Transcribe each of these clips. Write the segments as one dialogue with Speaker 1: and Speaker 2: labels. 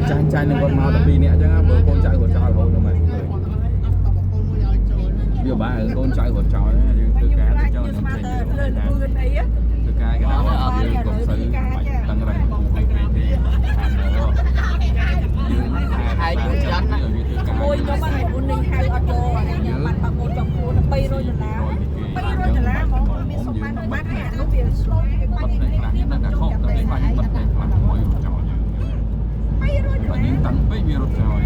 Speaker 1: chai nên con mau tập đi nè chứ bữa con trai của trò thôi mà bây bà ở con trai của trò từ cá để cho nó chơi từ cá cái nào như cục sự tăng cái này thì nữa hai chân
Speaker 2: môi cho bạn một ninh hai ở chỗ bạn bằng một chồng cô nó bay rồi là có biết sống ăn bát hạt nó bị slow cái bát này
Speaker 1: nó cả không tao thấy bánh bật này mặt môi của trò và những tấn với virus trò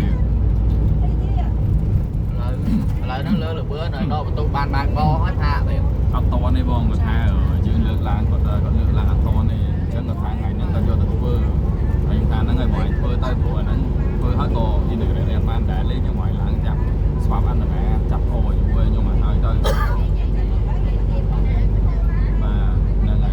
Speaker 3: lại nó lỡ là bữa này đó tụi bàn bo hết hạ vậy
Speaker 1: ăn to này bong người ta ở dưới lưỡi lan còn lưỡi lan ăn to này chân người ta ngày nó ta cho được phơi anh ta nó ngày buổi phơi tay của nó phơi hết cò đi được để em ban để lấy cho ngoài láng chặt swap ăn được mẹ chặt hồi nhưng mà hơi tới mà nên là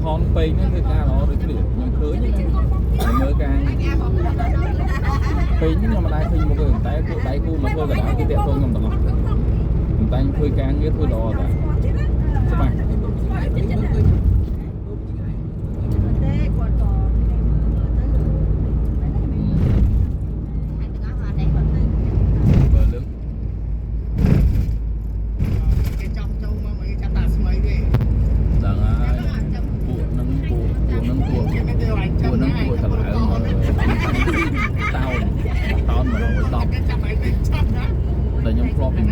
Speaker 1: hòn pin nóคือการnó đượcยังเคยยังเมื่อการpin nhưng mà đây khi một cái tay cu mà thôi cả đã cái đẹp thôi ngầm tầm tay thôi càng nghĩa thôi đò cả các bạn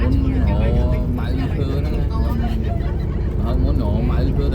Speaker 1: muốn nổ máy khứ nó muốn nổ máy khứ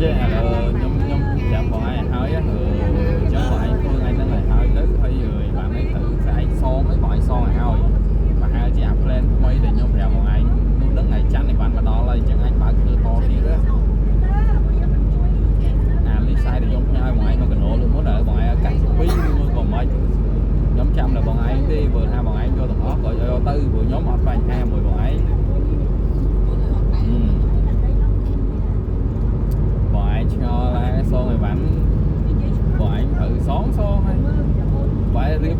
Speaker 1: ចេះខ្ញុំប្រាប់បងឯងហើយចឹងបងឯងធ្វើថ្ងៃហ្នឹងឲ្យហើយទៅហើយបានឯងត្រូវស្អែកសងឲ្យបងឯងសងឲ្យហើយប្រហែលជាអា plan ថ្មីដែលខ្ញុំប្រាប់បងឯងនោះហ្នឹងថ្ងៃច័ន្ទនេះបានមកដល់ហើយចឹងឯងបើកធ្វើតទៀតណាអាលីសាយដែលខ្ញុំផ្ញើបងឯងមកកណូលើមុនដល់បងឯងកាច់ពី2ឬមួយក៏មិនខ្ញុំចាំដល់បងឯងទេបើថាបងឯងយកទាំងអស់ក៏យកទៅព្រោះខ្ញុំអត់បញ្ហាមួយបងឯងបងឯងឆ្ងល់ដែរសងឲ្យបានបងឯងត្រូវសងហើយបែររៀប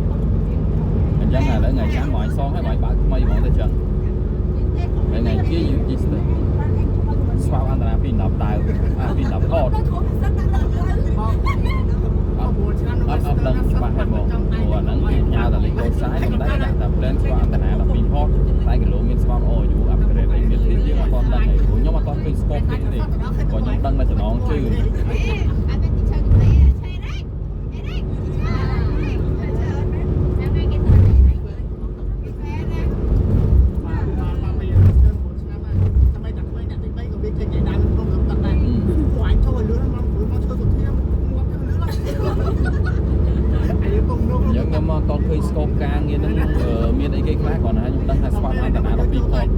Speaker 1: អញ្ចឹងឥឡូវថ្ងៃចាំបងឯងសងឲ្យបងឯងបើកថ្មីហ្មងទៅចឹងហើយថ្ងៃជាយើងជីស្ទើស្វាប់អន្តរាពី10ដើមពី10ថតអត់ដឹងច្បាស់ហើយបងព្រោះអាហ្នឹងគេញ៉ាតែលេខកូដខ្សែប៉ុន្តែដាក់តែ plan ស្វាប់អន្តរា12ផតតែគីឡូមានស្វាប់ OU upgrade អីមានទៀតយើងអត់ដឹងទេព្រោះខ្ញុំអត់ទាន់ឃើញ scope ទេក៏ខ្ញុំដឹងតែចំណងជឿខ្ញុំមកតឃើញ scope ការងារហ្នឹងមានអីគេខ្លះគាត់ណាខ្ញុំដឹងថាស្វាប់អន្តរា12ផត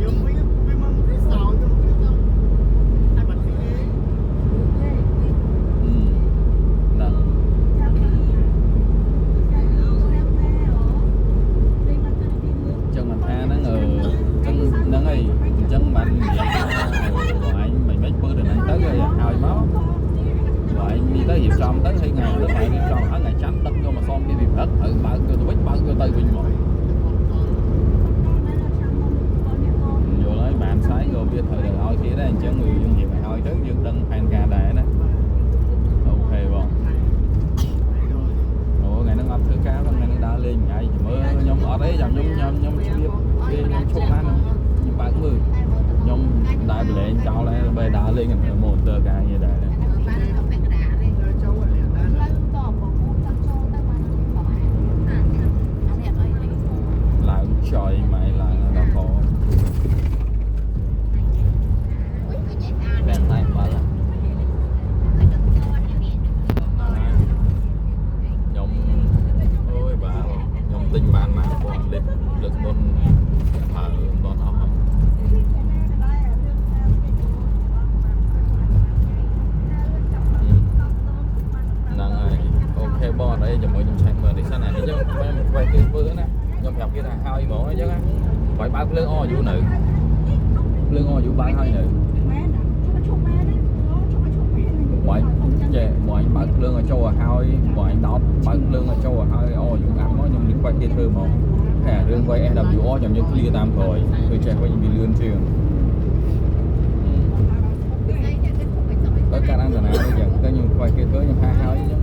Speaker 1: រឿង SWR ចាំយើង clear តាមក្រោយគឺចេះវិញវាលឿនជាងបើកាត់អន្តរាយអញ្ចឹងទៅខ្ញុំខ្វះគេធ្វើខ្ញុំហាហើយអញ្ចឹង